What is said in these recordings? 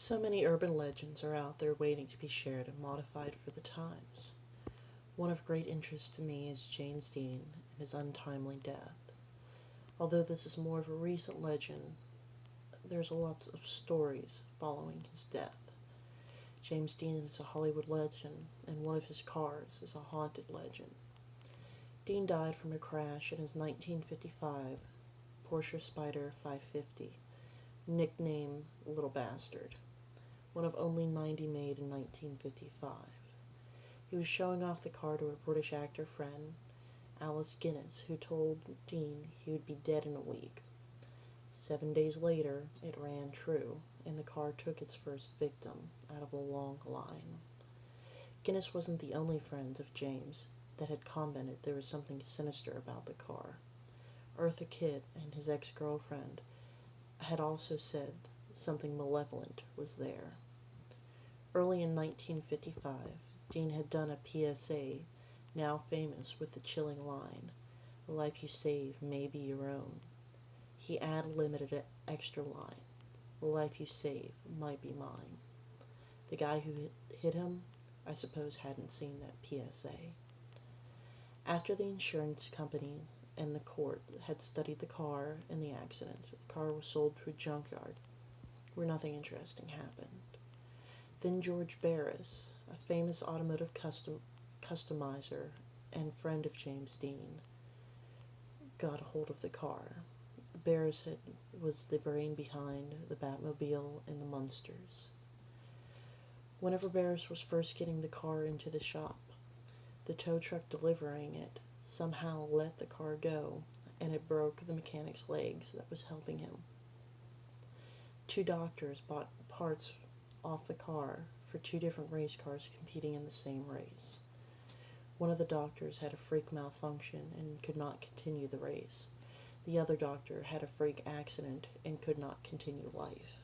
So many urban legends are out there waiting to be shared and modified for the times. One of great interest to me is James Dean and his untimely death. Although this is more of a recent legend, there's a lot of stories following his death. James Dean is a Hollywood legend, and one of his cars is a haunted legend. Dean died from a crash in his 1955 Porsche Spyder 550, nicknamed Little Bastard, one of only 90 made in 1955. He was showing off the car to a British actor friend, Alice Guinness, who told Dean he would be dead in a week. 7 days later, it ran true, and the car took its first victim out of a long line. Guinness wasn't the only friend of James that had commented there was something sinister about the car. Eartha Kitt and his ex-girlfriend had also said something malevolent was there. Early in 1955, Dean had done a PSA, now famous with the chilling line, "The life you save may be your own." He ad-libbed an extra line, "The life you save might be mine." The guy who hit him, I suppose, hadn't seen that PSA. After the insurance company and the court had studied the car and the accident, the car was sold to a junkyard where nothing interesting happened. Then George Barris, a famous automotive customizer and friend of James Dean, got a hold of the car. Barris was the brain behind the Batmobile and the Munsters. Whenever Barris was first getting the car into the shop, the tow truck delivering it somehow let the car go, and it broke the mechanic's legs that was helping him. Two doctors bought parts off the car for two different race cars competing in the same race. One of the doctors had a freak malfunction and could not continue the race. The other doctor had a freak accident and could not continue life.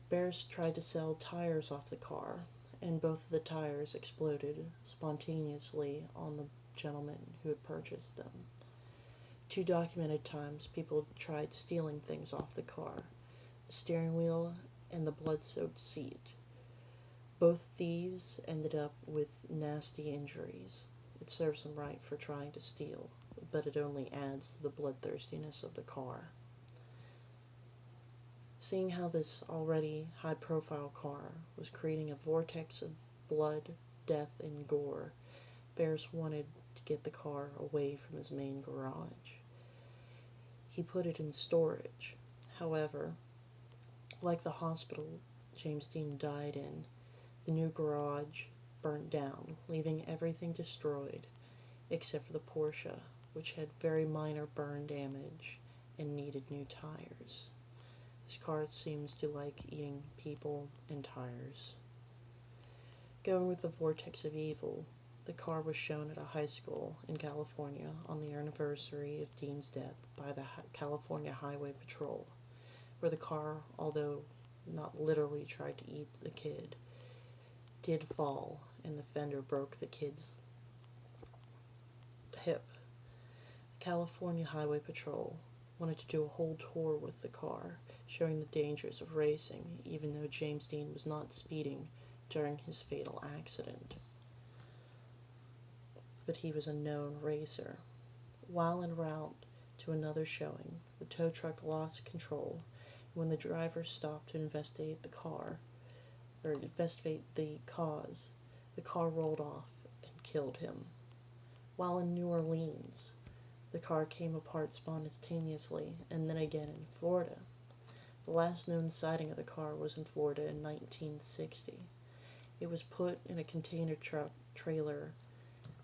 Barris tried to sell tires off the car, and both of the tires exploded spontaneously on the gentleman who had purchased them. Two documented times people tried stealing things off the car: the steering wheel and the blood-soaked seat. Both thieves ended up with nasty injuries. It serves them right for trying to steal, but it only adds to the bloodthirstiness of the car. Seeing how this already high-profile car was creating a vortex of blood, death, and gore, Barris wanted to get the car away from his main garage. He put it in storage. However, like the hospital James Dean died in, the new garage burnt down, leaving everything destroyed except for the Porsche, which had very minor burn damage and needed new tires. This car seems to like eating people and tires. Going with the vortex of evil, the car was shown at a high school in California on the anniversary of Dean's death by the California Highway Patrol, where the car, although not literally tried to eat the kid, did fall, and the fender broke the kid's hip. The California Highway Patrol wanted to do a whole tour with the car, showing the dangers of racing, even though James Dean was not speeding during his fatal accident. But he was a known racer. While en route to another showing, the tow truck lost control, and when the driver stopped to investigate the cause, the car rolled off and killed him. While in New Orleans, the car came apart spontaneously, and then again in Florida. The last known sighting of the car was in Florida in 1960. It was put in a container truck trailer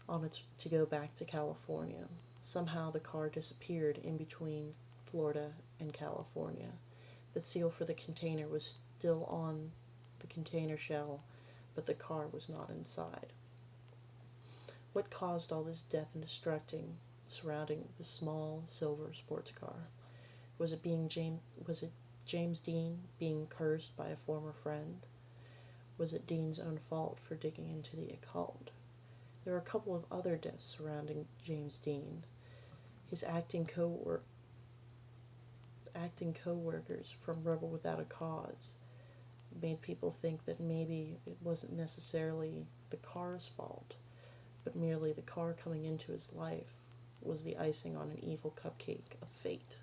on its to go back to California. Somehow the car disappeared in between Florida and California. The seal for the container was still on the container shell, but the car was not inside. What caused all this death and destruction surrounding the small silver sports car? Was it James Dean being cursed by a former friend? Was it Dean's own fault for digging into the occult? There were a couple of other deaths surrounding James Dean. His acting co-workers from Rebel Without a Cause made people think that maybe it wasn't necessarily the car's fault, but merely the car coming into his life was the icing on an evil cupcake of fate.